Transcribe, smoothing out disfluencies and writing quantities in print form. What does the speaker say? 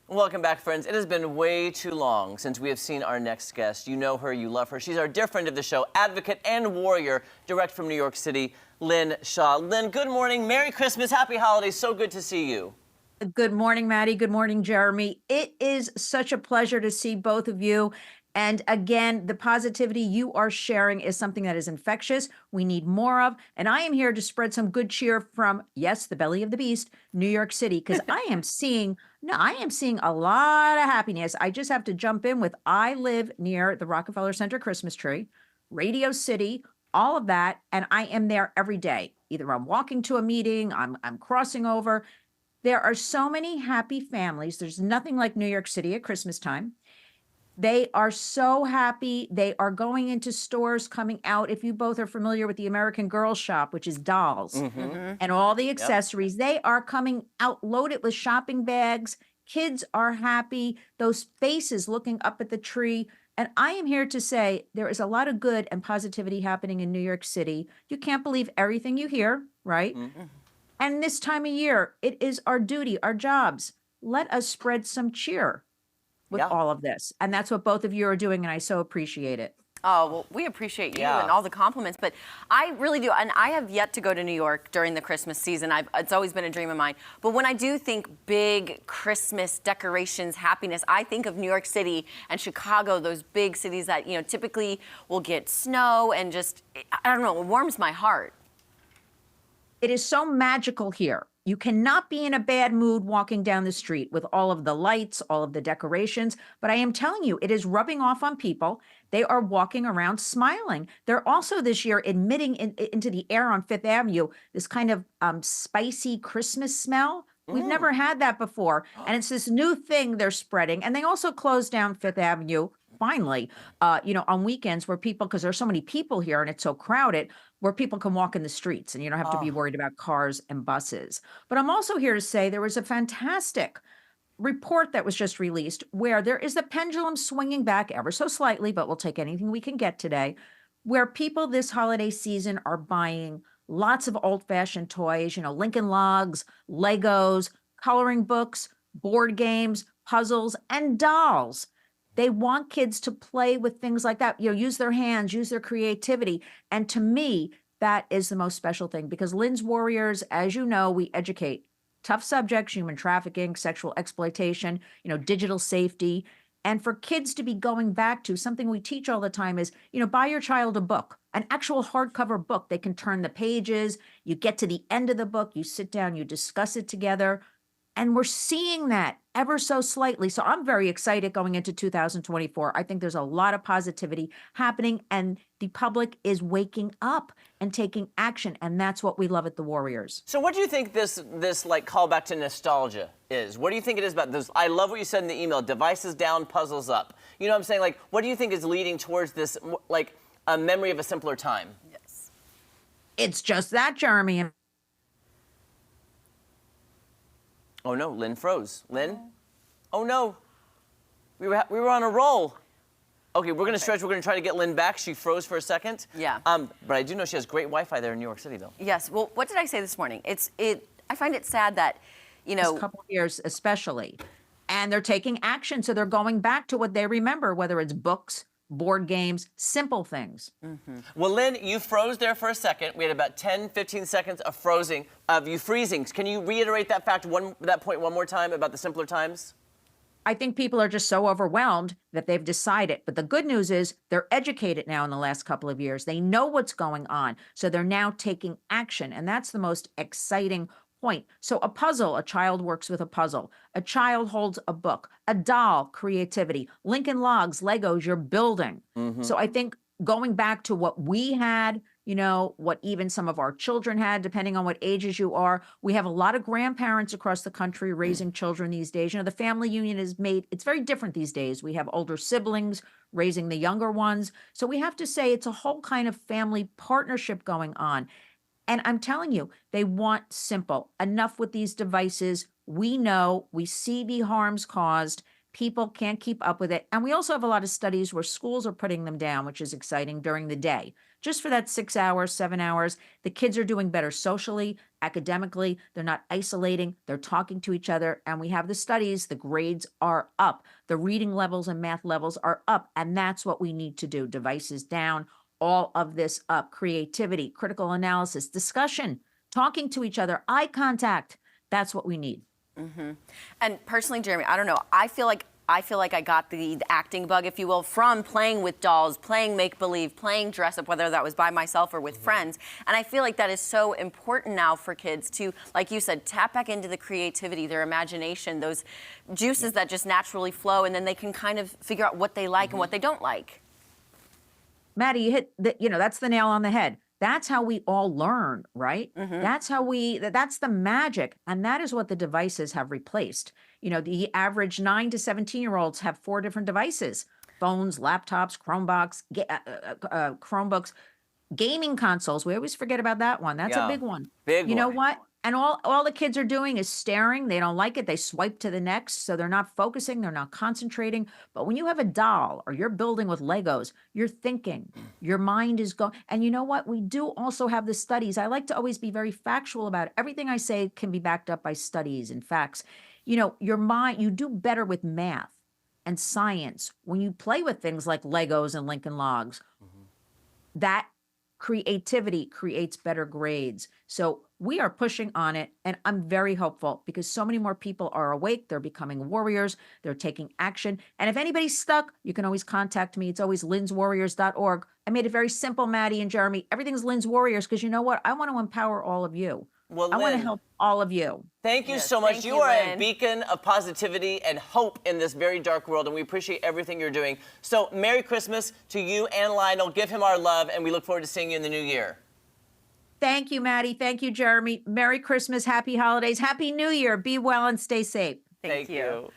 Welcome back, friends. It has been way too long since we have seen our next guest. You know her, you love her. She's our dear friend of the show, advocate and warrior, direct from New York City, Lynn Shaw. Lynn, good morning. Merry Christmas. Happy holidays. So good to see you. Good morning, Maddie. Good morning, Jeremy. It is such a pleasure to see both of you. And again, the positivity you are sharing is something that is infectious. We need more of. And I am here to spread some good cheer from, yes, the belly of the beast, New York City, because I am seeing a lot of happiness. I just have to jump in with I live near the Rockefeller Center Christmas tree, Radio City, all of that. And I am there every day. Either I'm walking to a meeting, I'm crossing over. There are so many happy families. There's nothing like New York City at Christmas time. They are so happy. They are going into stores, coming out. If you both are familiar with the American Girl Shop, which is dolls and all the accessories, they are coming out loaded with shopping bags. Kids are happy. Those faces looking up at the tree. And I am here to say there is a lot of good and positivity happening in New York City. You can't believe everything you hear, right? And this time of year, it is our duty, our jobs. Let us spread some cheer with all of this. And that's what both of you are doing, and I so appreciate it. Oh, well, we appreciate you and all the compliments, but I really do. And I have yet to go to New York during the Christmas season. It's always been a dream of mine. But when I do think big Christmas decorations, happiness, I think of New York City and Chicago, those big cities that, typically will get snow and just, I don't know, it warms my heart. It is so magical here. You cannot be in a bad mood walking down the street with all of the lights, all of the decorations. But I am telling you, it is rubbing off on people. They are walking around smiling. They're also this year emitting into the air on Fifth Avenue this kind of spicy Christmas smell. We've never had that before. And it's this new thing they're spreading. And they also closed down Fifth Avenue finally, on weekends where people, because there's so many people here and it's so crowded, where people can walk in the streets and you don't have to be worried about cars and buses. But I'm also here to say there was a fantastic report that was just released where there is the pendulum swinging back ever so slightly, but we'll take anything we can get today, where people this holiday season are buying lots of old-fashioned toys, Lincoln Logs, Legos, coloring books, board games, puzzles, and dolls. They want kids to play with things like that, use their hands, use their creativity. And to me, that is the most special thing because Lynn's Warriors, as you know, we educate tough subjects, human trafficking, sexual exploitation, digital safety. And for kids to be going back to something we teach all the time is, buy your child a book, an actual hardcover book. They can turn the pages. You get to the end of the book, you sit down, you discuss it together. And we're seeing that ever so slightly. So I'm very excited going into 2024. I think there's a lot of positivity happening and the public is waking up and taking action. And that's what we love at the Warriors. So what do you think this callback to nostalgia is? What do you think it is about this? I love what you said in the email, devices down, puzzles up. You know what I'm saying? What do you think is leading towards this, a memory of a simpler time? Yes. It's just that, Jeremy. Oh no, Lynn froze. Lynn? Oh no. We were on a roll. Okay, we're gonna stretch. We're gonna try to get Lynn back. She froze for a second. Yeah. But I do know she has great Wi-Fi there in New York City, though. Yes. Well, what did I say this morning? I find it sad that, This couple of years especially, and they're taking action. So they're going back to what they remember, whether it's books, board games, simple things. Well, Lynn, you froze there for a second. We had about 10, 15 seconds of you freezing. Can you reiterate that point one more time about the simpler times? I think people are just so overwhelmed that they've decided. But the good news is they're educated now in the last couple of years. They know what's going on. So they're now taking action. And that's the most exciting point. So a puzzle, a child works with a puzzle. A child holds a book. A doll, creativity. Lincoln Logs, Legos, you're building. So I think going back to what we had, what even some of our children had, depending on what ages you are. We have a lot of grandparents across the country raising children these days. The family union it's very different these days. We have older siblings raising the younger ones. So we have to say it's a whole kind of family partnership going on. And I'm telling you, they want simple. Enough with these devices. We know, we see the harms caused. People can't keep up with it. And we also have a lot of studies where schools are putting them down, which is exciting, during the day. Just for that 6 hours, 7 hours, the kids are doing better socially, academically. They're not isolating, they're talking to each other. And we have the studies, the grades are up, the reading levels and math levels are up. And that's what we need to do. Devices down, all of this up. Creativity, critical analysis, discussion, talking to each other, eye contact. That's what we need. And personally, Jeremy, I don't know. I feel like I got the acting bug, if you will, from playing with dolls, playing make-believe, playing dress-up, whether that was by myself or with friends. And I feel like that is so important now for kids to, like you said, tap back into the creativity, their imagination, those juices that just naturally flow, and then they can kind of figure out what they like and what they don't like. Maddie, you hit that's the nail on the head. That's how we all learn, right? That's the magic. And that is what the devices have replaced. The average 9 to 17-year-olds have 4 different devices: phones, laptops, Chromebooks, gaming consoles. We always forget about that one. That's a big one. Big You know one. what? And all the kids are doing is staring. They don't like it. They swipe to the next. So they're not focusing. They're not concentrating. But when you have a doll or you're building with Legos, you're thinking. Your mind is going. And you know what? We do also have the studies. I like to always be very factual about it. Everything I say can be backed up by studies and facts. Your mind, you do better with math and science when you play with things like Legos and Lincoln Logs. That creativity creates better grades. So we are pushing on it, and I'm very hopeful because so many more people are awake. They're becoming warriors. They're taking action. And if anybody's stuck, you can always contact me. It's always lynswarriors.org. I made it very simple, Maddie and Jeremy. Everything's Lynn's Warriors because you know what? I want to empower all of you. Well, I want to Lynn, help all of you. thank you Yes, so much. thank You you, are a Lynn. beacon of positivity and hope in this very dark world, and we appreciate everything you're doing. So, Merry Christmas to you and Lionel. Give him our love, and we look forward to seeing you in the new year. Thank you, Maddie. Thank you, Jeremy. Merry Christmas. Happy holidays. Happy New Year. Be well and stay safe. Thank you.